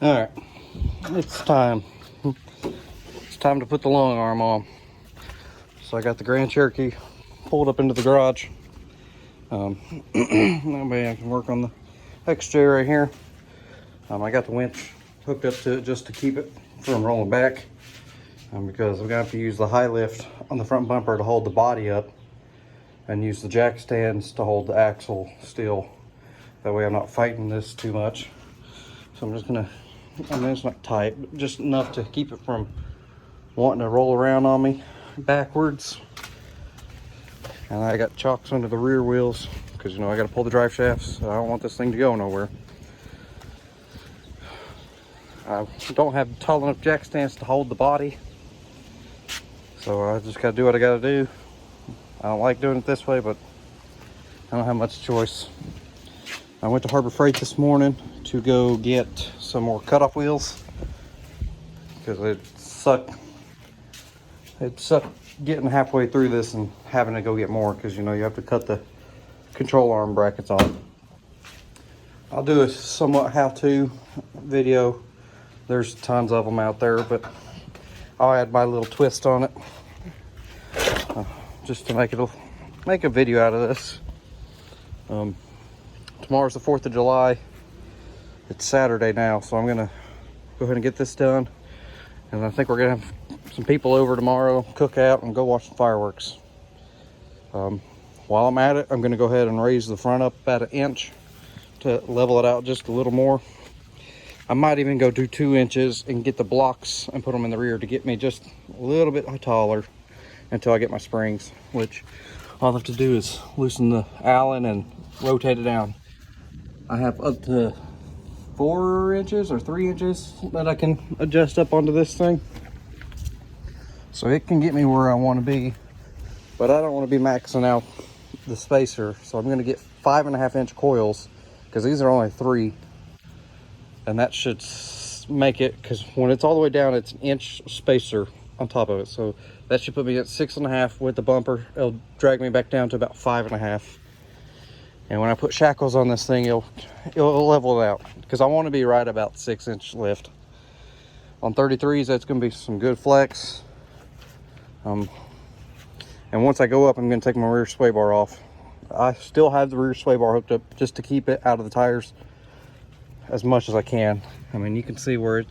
All right, it's time. It's time to put the long arm on. So I got the Grand Cherokee pulled up into the garage. That way I can work on the XJ right here. I got the winch hooked up to it just to keep it from rolling back, because I'm gonna have to use the high lift on the front bumper to hold the body up, and use the jack stands to hold the axle still. That way I'm not fighting this too much. So I'm just gonna, I mean, it's not tight, but just enough to keep it from wanting to roll around on me backwards. And I got chocks under the rear wheels because, you know, I got to pull the drive shafts. So I don't want this thing to go nowhere. I don't have tall enough jack stands to hold the body, so I just got to do what I got to do. I don't like doing it this way, but I don't have much choice. I went to Harbor Freight this morning to go get some more cutoff wheels because it sucked getting halfway through this and having to go get more, because, you know, you have to cut the control arm brackets on. I'll do a somewhat how-to video. There's tons of them out there, but I'll add my little twist on it just to make a video out of this. Tomorrow's the 4th of July. It's Saturday now, so I'm gonna go ahead and get this done. And I think we're gonna have some people over tomorrow, cook out, and go watch the fireworks. While I'm at it, I'm gonna go ahead and raise the front up about 1 inch to level it out just a little more. I might even go do 2 inches and get the blocks and put them in the rear to get me just a little bit taller until I get my springs, which all I have to do is loosen the Allen and rotate it down. I have up to 4 inches or 3 inches that I can adjust up onto this thing, so it can get me where I want to be, but I don't want to be maxing out the spacer. So I'm going to get 5.5 inch coils, because these are only 3, and that should make it, because when it's all the way down, it's 1 inch spacer on top of it, so that should put me at 6.5 with the bumper. It'll drag me back down to about 5.5. And when I put shackles on this thing, it'll level it out, because I want to be right about 6 inch lift. On 33s, that's going to be some good flex. And once I go up, I'm going to take my rear sway bar off. I still have the rear sway bar hooked up just to keep it out of the tires as much as I can. I mean, you can see where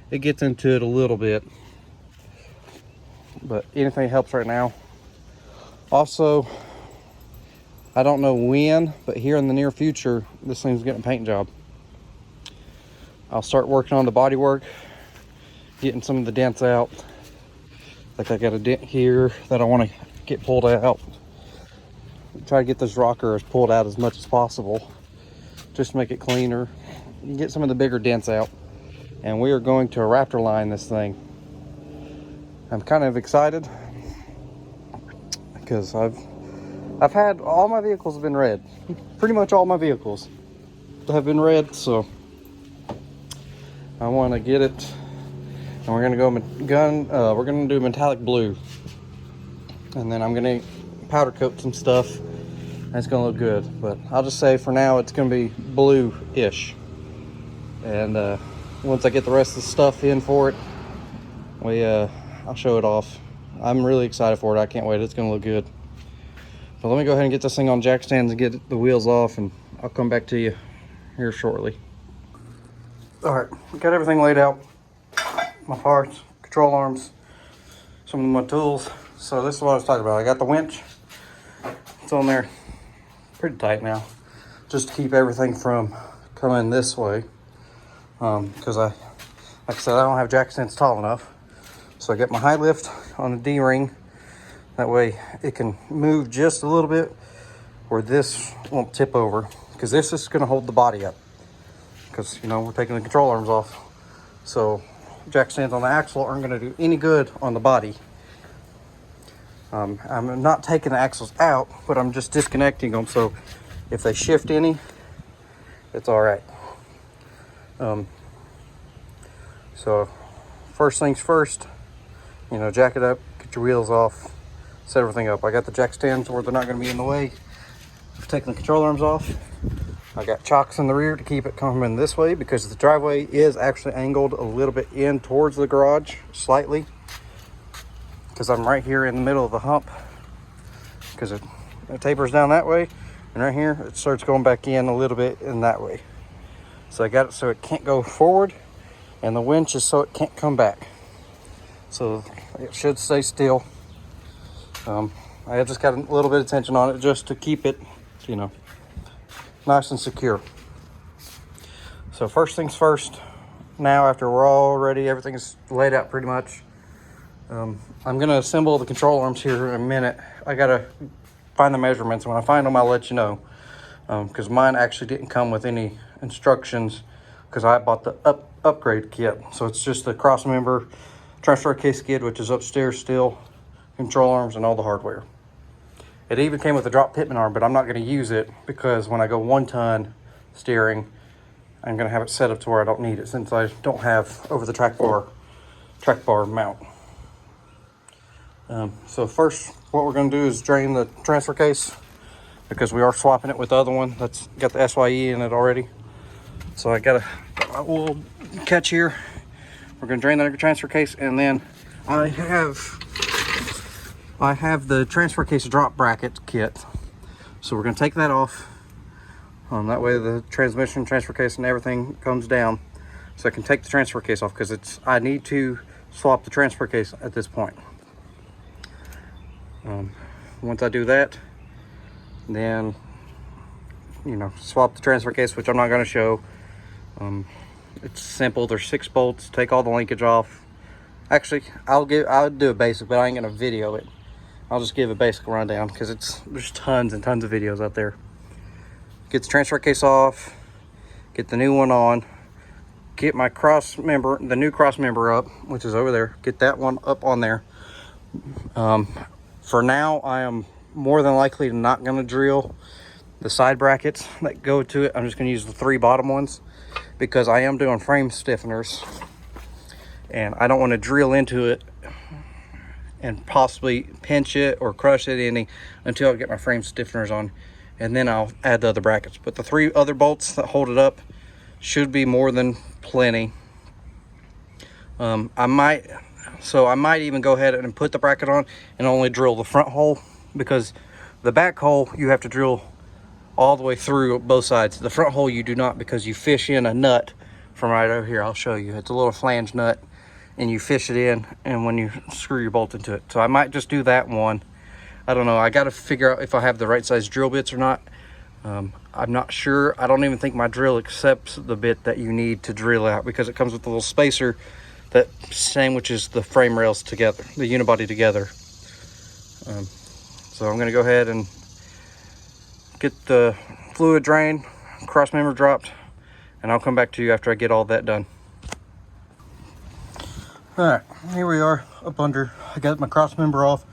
it gets into it a little bit, but anything helps right now. Also, I don't know when, but here in the near future, this thing's getting a paint job. I'll start working on the body work, getting some of the dents out. Like I got a dent here that I want to get pulled out. Try to get this rocker pulled out as much as possible, just to make it cleaner. Get some of the bigger dents out. And we are going to Raptor line this thing. I'm kind of excited because I've had, all my vehicles have been red. Pretty much all my vehicles have been red, so I want to get it. And we're gonna do metallic blue, and then I'm gonna powder coat some stuff, and it's gonna look good. But I'll just say for now it's gonna be blue-ish, and once I get the rest of the stuff in for it, I'll show it off. I'm really excited for it. I can't wait. It's gonna look good. But let me go ahead and get this thing on jack stands and get the wheels off, and I'll come back to you here shortly. All right, got everything laid out. My parts, control arms, some of my tools. So this is what I was talking about. I got the winch. It's on there pretty tight now, just to keep everything from coming this way. Because like I said, I don't have jack stands tall enough. So I got my high lift on a D-ring. That way it can move just a little bit where this won't tip over, because this is going to hold the body up, because, you know, we're taking the control arms off. So jack stands on the axle aren't going to do any good on the body. I'm not taking the axles out, but I'm just disconnecting them, so if they shift any, it's all right. So first things first, you know, jack it up, get your wheels off, set everything up. I got the jack stands where they're not going to be in the way of taking the control arms off. I got chocks in the rear to keep it coming this way because the driveway is actually angled a little bit in towards the garage, slightly. Because I'm right here in the middle of the hump. Because it tapers down that way. And right here, it starts going back in a little bit in that way. So I got it so it can't go forward. And the winch is so it can't come back. So it should stay still. I just got a little bit of tension on it just to keep it, you know, nice and secure. So first things first, now after we're all ready, everything is laid out pretty much. I'm gonna assemble the control arms here in a minute. I gotta find the measurements. When I find them, I'll let you know. Because mine actually didn't come with any instructions because I bought the upgrade kit. So it's just the cross member, transfer case skid, which is upstairs still, control arms, and all the hardware. It even came with a drop pitman arm, but I'm not going to use it because when I go 1 ton steering, I'm going to have it set up to where I don't need it since I don't have over the track bar mount. So first, what we're going to do is drain the transfer case because we are swapping it with the other one that's got the SYE in it already. So I got my oil catch here. We're going to drain the transfer case, and then I have the transfer case drop bracket kit. So we're going to take that off. That way the transmission, transfer case, and everything comes down. So I can take the transfer case off because I need to swap the transfer case at this point. Once I do that, then, you know, swap the transfer case, which I'm not going to show. It's simple. There's 6 bolts. Take all the linkage off. Actually, I'll do a basic, but I ain't gonna video it. I'll just give a basic rundown because there's tons and tons of videos out there. Get the transfer case off. Get the new one on. Get my cross member, the new cross member up, which is over there. Get that one up on there. For now, I am more than likely not gonna drill the side brackets that go to it. I'm just gonna use the 3 bottom ones because I am doing frame stiffeners. And I don't want to drill into it and possibly pinch it or crush it any until I get my frame stiffeners on, and then I'll add the other brackets. But the 3 other bolts that hold it up should be more than plenty. I might even go ahead and put the bracket on and only drill the front hole, because the back hole you have to drill all the way through both sides. The front hole you do not, because you fish in a nut from right over here. I'll show you. It's a little flange nut, and you fish it in, and when you screw your bolt into it. So I might just do that one. I don't know. I got to figure out if I have the right size drill bits or not. I'm not sure. I don't even think my drill accepts the bit that you need to drill out, because it comes with a little spacer that sandwiches the frame rails together, the unibody together. So I'm going to go ahead and get the fluid drained, cross member dropped, and I'll come back to you after I get all that done. All right, here we are up under. I got my cross member off,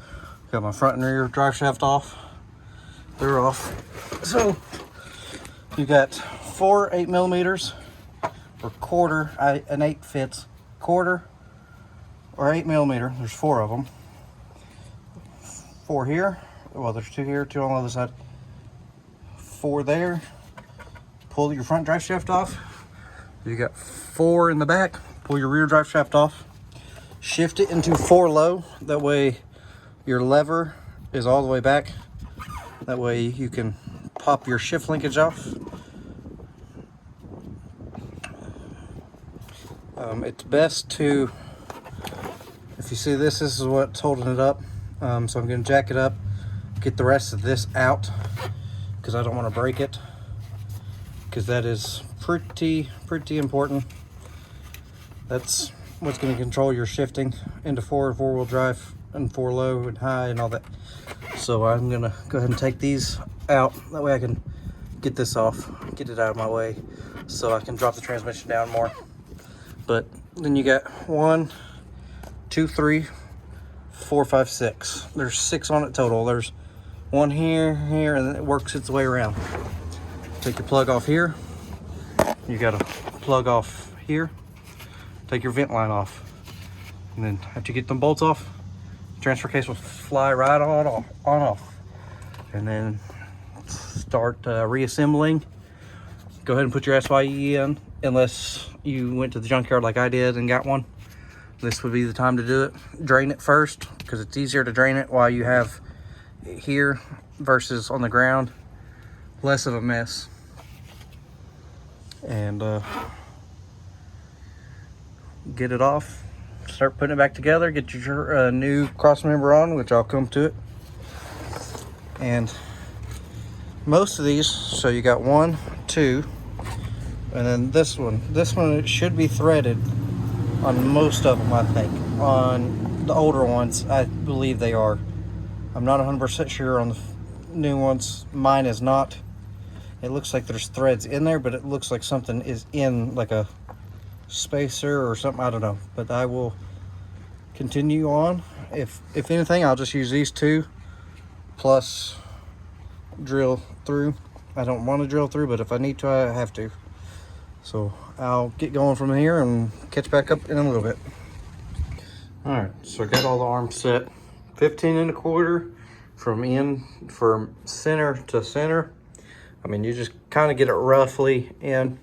got my front and rear drive shaft off. They're off. So you got 4 8mm or quarter. An 8 fits. Quarter or 8mm. There's 4 of them. 4 here. Well, there's 2 here, 2 on the other side. 4 there. Pull your front drive shaft off. You got 4 in the back. Pull your rear drive shaft off. Shift it into 4 low. That way your lever is all the way back. That way you can pop your shift linkage off. It's best to, if you see this is what's holding it up. So I'm going to jack it up, get the rest of this out, because I don't want to break it, because that is pretty important. That's what's going to control your shifting into 4-wheel drive and 4 low and high and all that. So I'm going to go ahead and take these out. That way I can get this off, get it out of my way, so I can drop the transmission down more. But then you got 1, 2, 3, 4, 5, 6. There's 6 on it total. There's 1 here, here, and then it works its way around. Take your plug off here. You got a plug off here. Take your vent line off. And then after you get them bolts off, transfer case will fly right on off. And then start reassembling go ahead and put your SYE in, unless you went to the junkyard like I did and got one. This would be the time to do it. Drain it first, because it's easier to drain it while you have it here versus on the ground. Less of a mess. And get it off. Start putting it back together. Get your new cross member on, which I'll come to it. And most of these, so you got 1, 2, and then this one. This one, it should be threaded on most of them, I think. On the older ones, I believe they are. I'm not 100% sure on the new ones. Mine is not. It looks like there's threads in there, but it looks like something is in, like a spacer or something. I don't know. But I will continue on. If anything, I'll just use these 2 plus drill through. I don't want to drill through, but if I need to, I have to. So I'll get going from here and catch back up in a little bit. All right, so I got all the arms set. 15 1/4 from center to center. I mean, you just kind of get it roughly in.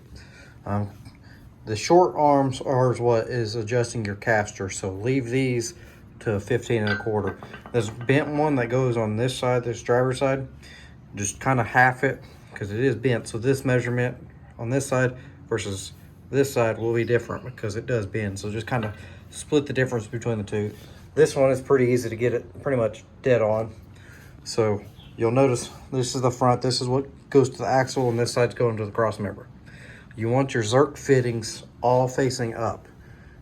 The short arms are what is adjusting your caster, so leave these to 15 1/4. This bent one that goes on this side, this driver's side, just kind of half it, because it is bent. So this measurement on this side versus this side will be different because it does bend. So just kind of split the difference between the two. This one is pretty easy to get it pretty much dead on. So you'll notice this is the front, this is what goes to the axle, and this side's going to the cross member. You want your Zerk fittings all facing up.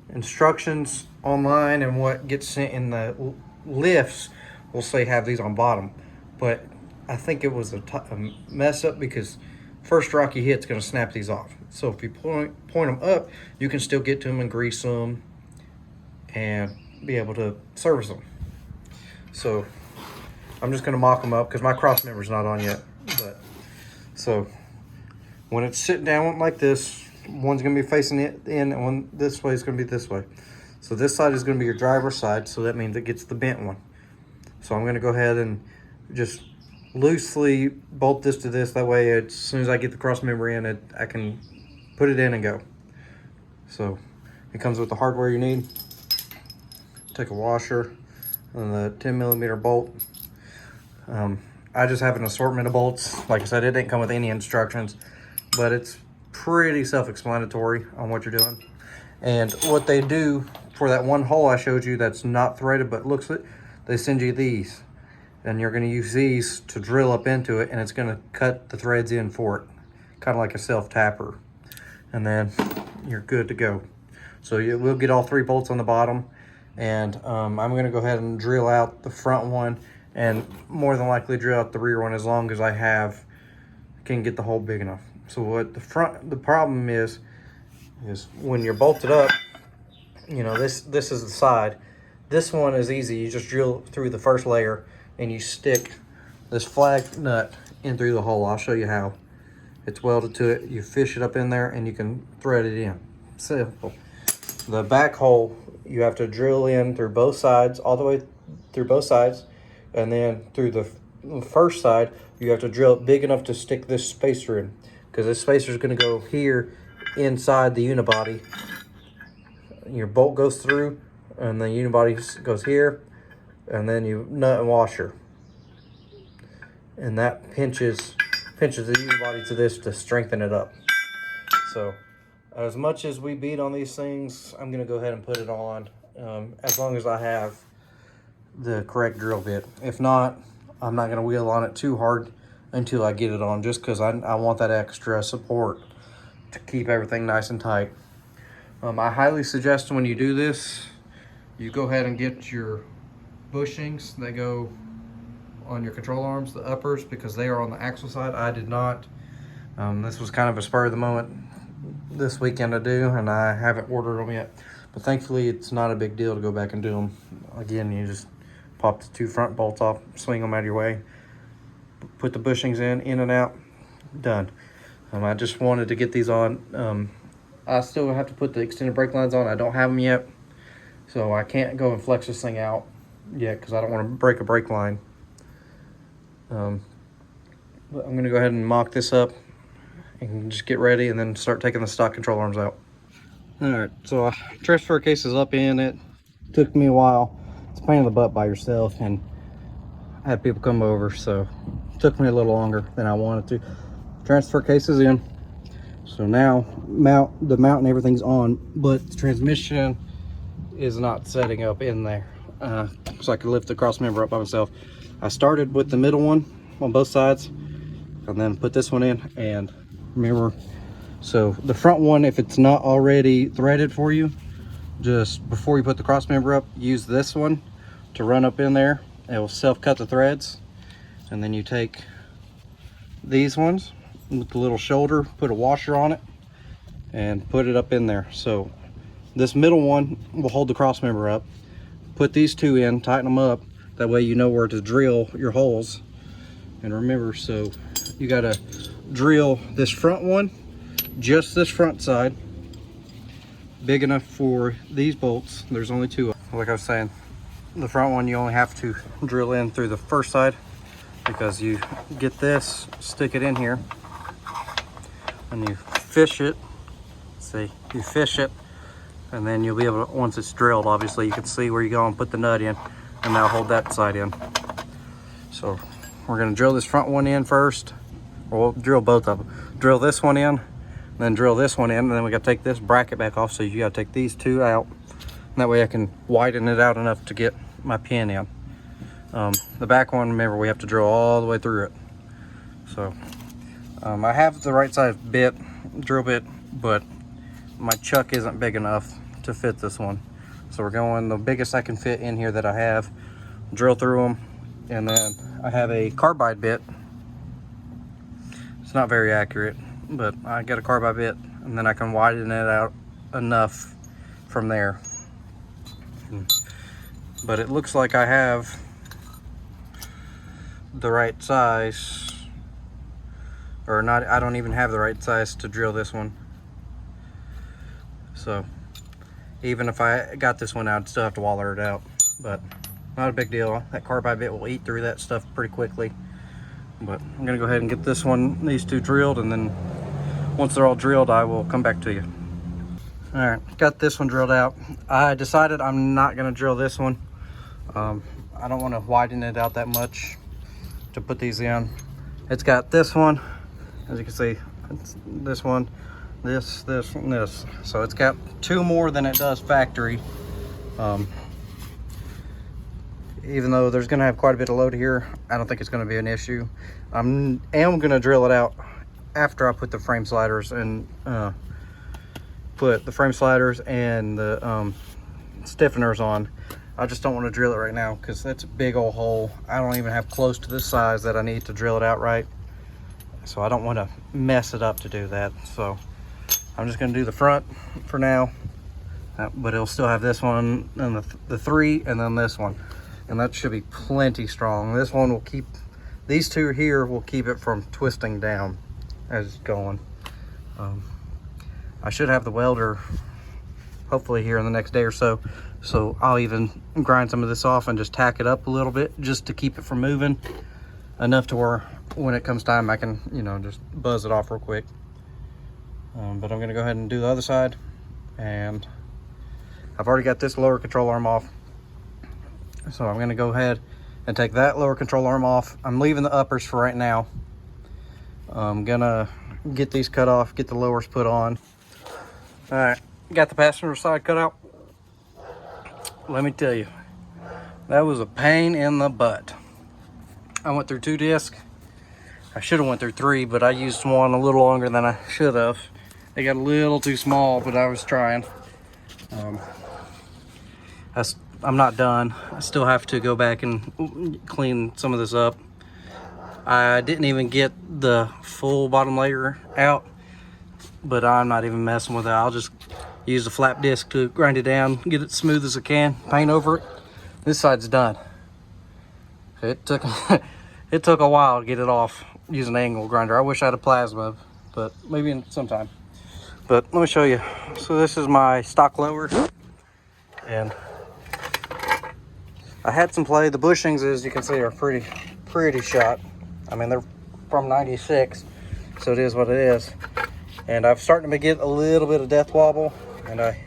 Instructions online and what gets sent in the lifts will say have these on bottom, but I think it was a mess up, because first rock you hit's going to snap these off. So if you point them up, you can still get to them and grease them and be able to service them. So I'm just going to mock them up because my cross member's not on yet. But so when it's sitting down like this, one's going to be facing it in, and one this way is going to be this way. So this side is going to be your driver's side, so that means it gets the bent one. So I'm going to go ahead and just loosely bolt this to this. That way, as soon as I get the cross member in, I can put it in and go. So it comes with the hardware you need. Take a washer and the 10mm bolt. I just have an assortment of bolts. Like I said, it didn't come with any instructions, but it's pretty self-explanatory on what you're doing. And what they do for that one hole I showed you that's not threaded but looks it, they send you these. And you're going to use these to drill up into it, and it's going to cut the threads in for it, kind of like a self-tapper. And then you're good to go. So you will get all 3 bolts on the bottom, and I'm going to go ahead and drill out the front one, and more than likely drill out the rear one, as long as I can get the hole big enough. So what the problem is when you're bolted up, you know, this is the side. This one is easy. You just drill through the first layer, and you stick this flag nut in through the hole. I'll show you how. It's welded to it. You fish it up in there, and you can thread it in. Simple. The back hole, you have to drill in through both sides, all the way through both sides, and then through the first side, you have to drill it big enough to stick this spacer in, because this spacer is going to go here inside the unibody. Your bolt goes through, and the unibody goes here, and then you nut and washer, and that pinches the unibody to this to strengthen it up. So as much as we beat on these things, I'm going to go ahead and put it on, as long as I have the correct drill bit. If not, I'm not going to wheel on it too hard until I get it on, just because I want that extra support to keep everything nice and tight. I highly suggest when you do this, you go ahead and get your bushings that go on your control arms, the uppers, because they are on the axle side. I did not. This was kind of a spur of the moment this weekend to do, and I haven't ordered them yet. But thankfully, it's not a big deal to go back and do them. Again, you just pop the 2 front bolts off, swing them out of your way, put the bushings in and out, done. I just wanted to get these on. I still have to put the extended brake lines on. I don't have them yet, so I can't go and flex this thing out yet because I don't want to break a brake line. But I'm going to go ahead and mock this up and just get ready and then start taking the stock control arms out. All right, so transfer case is up in it. Took me a while. It's a pain in the butt by yourself, and I had people come over, so it took me a little longer than I wanted to. Transfer case is in. So now the mount and everything's on, but the transmission is not setting up in there. So I could lift the cross member up by myself. I started with the middle one on both sides and then put this one in. And remember, so the front one, if it's not already threaded for you, just before you put the cross member up, use this one to run up in there. It will self-cut the threads, and then you take these ones with the little shoulder, put a washer on it, and put it up in there. So this middle one will hold the cross member up. Put these two in, tighten them up. That way you know where to drill your holes. And remember, so you gotta drill this front one, just this front side, big enough for these bolts. There's only two. Like I was saying, the front one you only have to drill in through the first side, because you get this, stick it in here, and you fish it. See, you fish it, and then you'll be able to, once it's drilled, obviously you can see where you go and put the nut in, and now hold that side in. So we're gonna drill this front one in first, or we'll drill both of them. Drill this one in, then drill this one in, and then we gotta take this bracket back off, so you gotta take these two out. And that way I can widen it out enough to get my pin in. The back one, remember, we have to drill all the way through it. So I have the right size drill bit, but my chuck isn't big enough to fit this one. So we're going the biggest I can fit in here that I have, drill through them. And then I have a carbide bit. It's not very accurate, but I got a carbide bit, and then I can widen it out enough from there. But it looks like I have the right size, or not. I don't even have the right size to drill this one. So even if I got this one out, I'd still have to waller it out, but not a big deal. That carbide bit will eat through that stuff pretty quickly. But I'm gonna go ahead and get these two drilled, and then once they're all drilled, I will come back to you. All right, got this one drilled out. I decided I'm not gonna drill this one. I don't want to widen it out that much to put these in. It's got this one, as you can see, it's this one, this, and this. So it's got two more than it does factory. Even though there's gonna have quite a bit of load here, I don't think it's gonna be an issue. I am gonna drill it out after I put the frame sliders and put the frame sliders and the stiffeners on. I just don't want to drill it right now because that's a big old hole. I don't even have close to the size that I need to drill it out right. So I don't want to mess it up to do that. So I'm just going to do the front for now. But it'll still have this one and the three, and then this one. And that should be plenty strong. This one will keep, these two here will keep it from twisting down as it's going. I should have the welder hopefully here in the next day or so. So I'll even grind some of this off and just tack it up a little bit just to keep it from moving enough to where when it comes time I can, you know, just buzz it off real quick. But I'm gonna go ahead and do the other side, and I've already got this lower control arm off. So I'm gonna go ahead and take that lower control arm off. I'm leaving the uppers for right now. I'm gonna get these cut off, get the lowers put on. All right, got the passenger side cut out. Let me tell you, that was a pain in the butt. I went through 2 discs. I should have went through 3, but I used one a little longer than I should have. They got a little too small, but I was trying. I'm not done. I still have to go back and clean some of this up. I didn't even get the full bottom layer out, but I'm not even messing with it. I'll just use a flap disc to grind it down, get it smooth as I can, paint over it. This side's done. It took it took a while to get it off using an angle grinder. I wish I had a plasma, but maybe sometime. But let me show you. So this is my stock lower, and I had some play. The bushings, as you can see, are pretty shot. I mean, they're from '96, so it is what it is. And I'm starting to get a little bit of death wobble, and I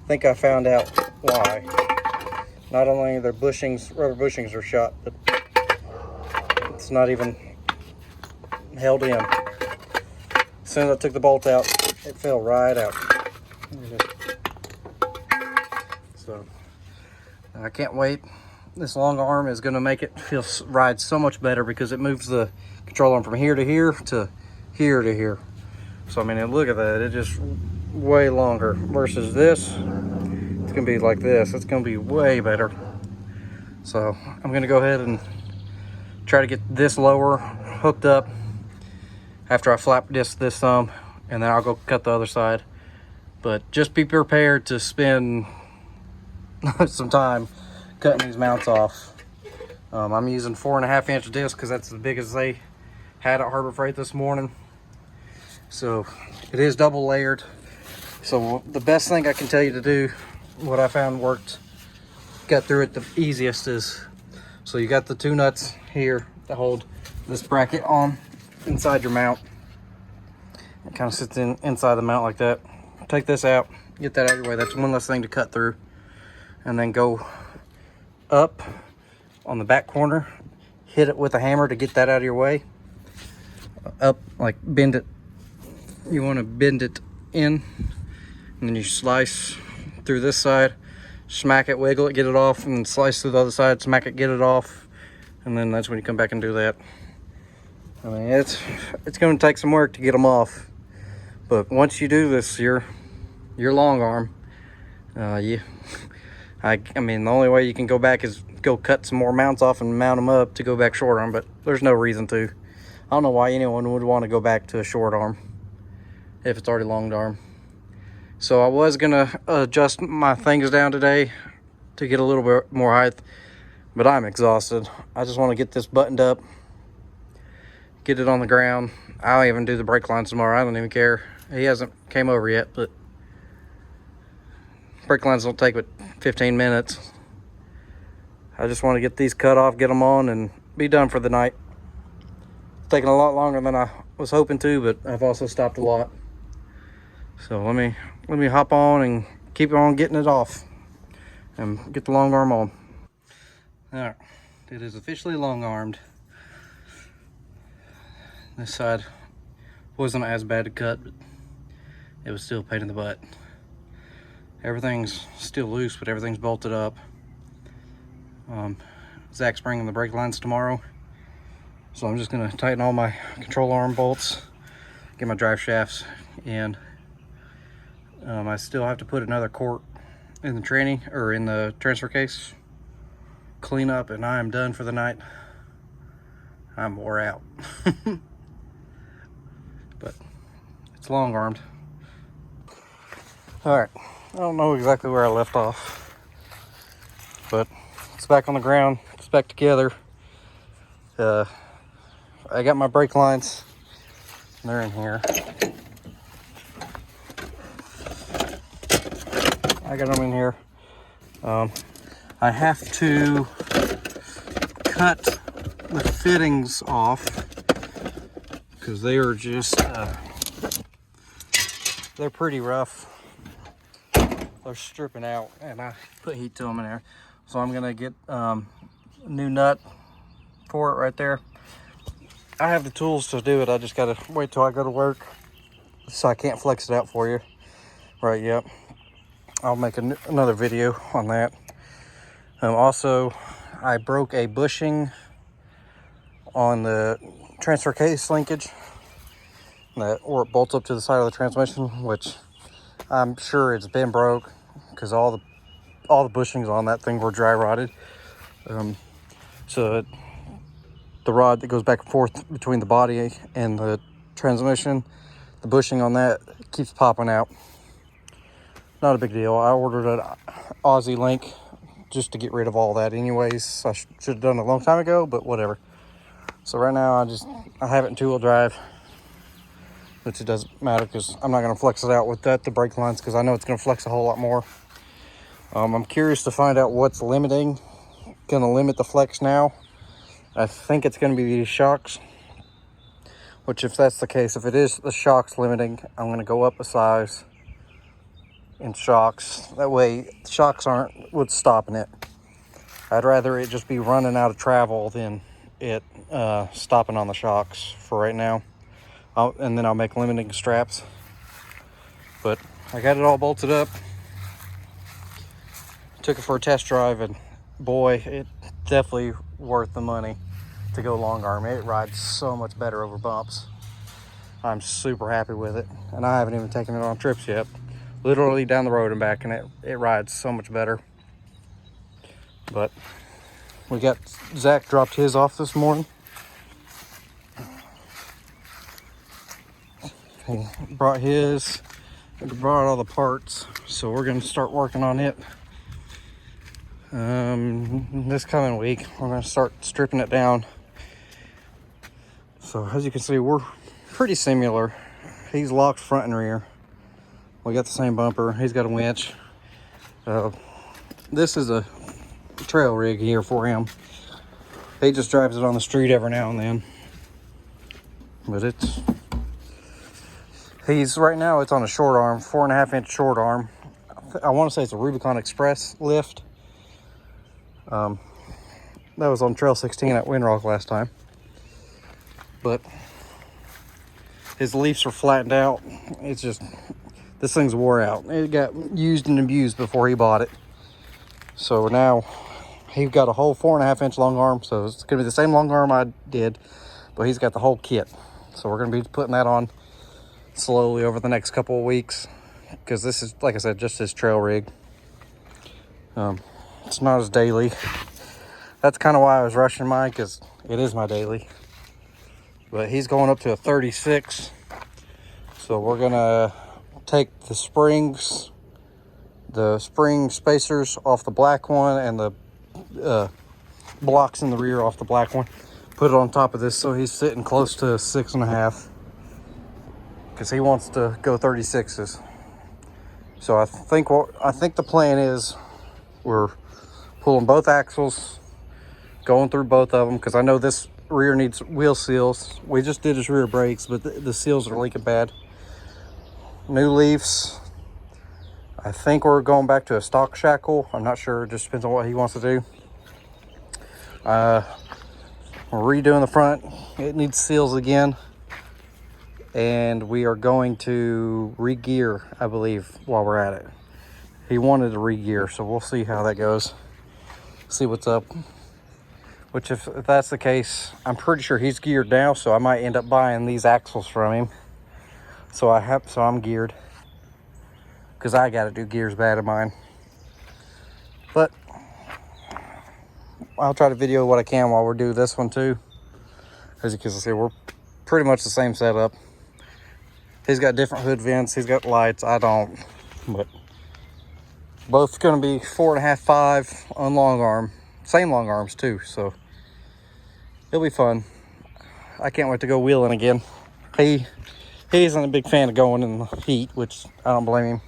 think I found out why. Not only their bushings, rubber bushings are shot, but it's not even held in. As soon as I took the bolt out, it fell right out. So I can't wait. This long arm is going to make it feel ride so much better because it moves the control arm from here to here to here to here. So I mean, look at that, it just way longer versus this. It's gonna be like this. It's gonna be way better. So I'm gonna go ahead and try to get this lower hooked up after I flap disc this some, and then I'll go cut the other side. But just be prepared to spend some time cutting these mounts off. I'm using 4.5 inch disc because that's as big as they had at Harbor Freight this morning. So it is double layered. So the best thing I can tell you to do, what I found worked, got through it the easiest, is, so you got the 2 nuts here to hold this bracket on inside your mount. It kind of sits inside the mount like that. Take this out, get that out of your way. That's one less thing to cut through. And then go up on the back corner, hit it with a hammer to get that out of your way. Up, like bend it. You want to bend it in, and then you slice through this side, smack it, wiggle it, get it off, and then slice through the other side, smack it, get it off, and then that's when you come back and do that. I mean, it's going to take some work to get them off, but once you do this, your long arm, I mean, the only way you can go back is go cut some more mounts off and mount them up to go back short arm, but there's no reason to. I don't know why anyone would want to go back to a short arm if it's already long arm. So I was gonna adjust my things down today to get a little bit more height, but I'm exhausted. I just want to get this buttoned up, get it on the ground. I'll even do the brake lines tomorrow. I don't even care. He hasn't came over yet, but brake lines don't take but 15 minutes. I just want to get these cut off, get them on, and be done for the night. It's taking a lot longer than I was hoping to, but I've also stopped a lot. So let me hop on and keep on getting it off and get the long arm on. All right, it is officially long armed. This side wasn't as bad to cut, but it was still a pain in the butt. Everything's still loose, but everything's bolted up. Zach's bringing the brake lines tomorrow, so I'm just gonna tighten all my control arm bolts, get my drive shafts in. I still have to put another quart in the tranny, or in the transfer case, clean up, and I am done for the night. I'm wore out. But it's long armed. All right, I don't know exactly where I left off, but it's back on the ground, it's back together. I got my brake lines, they're in here. I got them in here. I have to cut the fittings off because they are just, they're pretty rough. They're stripping out, and I put heat to them in there. So I'm gonna get a new nut for it right there. I have the tools to do it. I just gotta wait till I go to work, so I can't flex it out for you right yet. I'll make another video on that. Also, I broke a bushing on the transfer case linkage, or it bolts up to the side of the transmission, which I'm sure it's been broke because all the bushings on that thing were dry rotted. So the rod that goes back and forth between the body and the transmission, the bushing on that keeps popping out. Not a big deal. I ordered an Aussie link just to get rid of all that anyways. I should have done it a long time ago, but whatever. So right now I have it in 2-wheel drive, which it doesn't matter because I'm not going to flex it out with the brake lines because I know it's going to flex a whole lot more. I'm curious to find out what's going to limit the flex now. I think it's going to be these shocks. Which, if that's the case, if it is the shocks limiting, I'm going to go up a size in shocks. That way, the shocks aren't what's stopping it. I'd rather it just be running out of travel than it stopping on the shocks for right now. And then I'll make limiting straps. But I got it all bolted up. Took it for a test drive, and boy, it definitely worth the money to go long arm. It rides so much better over bumps. I'm super happy with it, and I haven't even taken it on trips yet. Literally down the road and back, and it rides so much better. But we got Zach dropped his off this morning. He brought his, brought all the parts, so we're gonna start working on it. This coming week, we're gonna start stripping it down. So as you can see, we're pretty similar. He's locked front and rear. We got the same bumper. He's got a winch. This is a trail rig here for him. He just drives it on the street every now and then. But he's right now it's on a short arm, 4.5-inch short arm. I want to say it's a Rubicon Express lift. That was on Trail 16 at Windrock last time. But his leaves are flattened out. It's just, this thing's wore out. It got used and abused before he bought it. So now he got a whole 4.5-inch long arm. So it's gonna be the same long arm I did, but he's got the whole kit. So we're gonna be putting that on slowly over the next couple of weeks, because this is, like I said, just his trail rig. It's not his daily. That's kind of why I was rushing mine, because it is my daily. But he's going up to a 36. So we're gonna take the springs, the spring spacers off the black one, and the blocks in the rear off the black one. Put it on top of this, so he's sitting close to 6.5, because he wants to go 36s. So I think the plan is we're pulling both axles, going through both of them, because I know this rear needs wheel seals. We just did his rear brakes, but the seals are leaking bad. New leaves. I think we're going back to a stock shackle. I'm not sure. It just depends on what he wants to do. We're redoing the front. It needs seals again. And we are going to re-gear, I believe, while we're at it. He wanted to re-gear, so we'll see how that goes. See what's up. Which, if that's the case, I'm pretty sure he's geared now, so I might end up buying these axles from him. So I'm geared, because I got to do gears bad in mine. But I'll try to video what I can while we're doing this one too. As you can see, we're pretty much the same setup. He's got different hood vents. He's got lights. I don't. But both going to be 4.5, 5 on long arm. Same long arms too. So it'll be fun. I can't wait to go wheeling again. He isn't a big fan of going in the heat, which I don't blame him.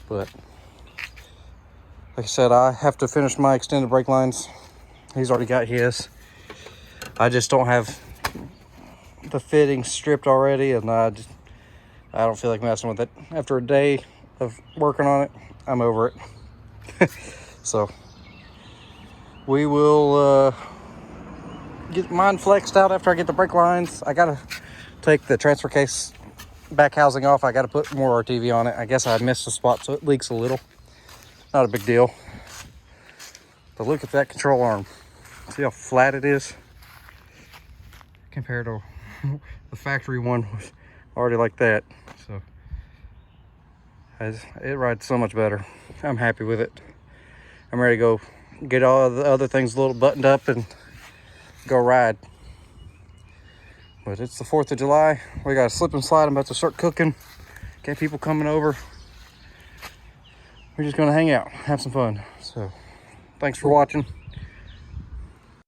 But like I said, I have to finish my extended brake lines. He's already got his. I just don't have the fitting stripped already, and I don't feel like messing with it. After a day of working on it, I'm over it. So we will get mine flexed out after I get the brake lines. I gotta take the transfer case back housing off. I gotta put more RTV on it. I guess I missed a spot, so it leaks a little. Not a big deal. But look at that control arm. See how flat it is compared to the factory one was already like that. So it rides so much better. I'm happy with it. I'm ready to go get all the other things a little buttoned up and go ride. But it's the 4th of July. We got a slip and slide. I'm about to start cooking. Get people coming over. We're just gonna hang out, have some fun. So thanks for watching.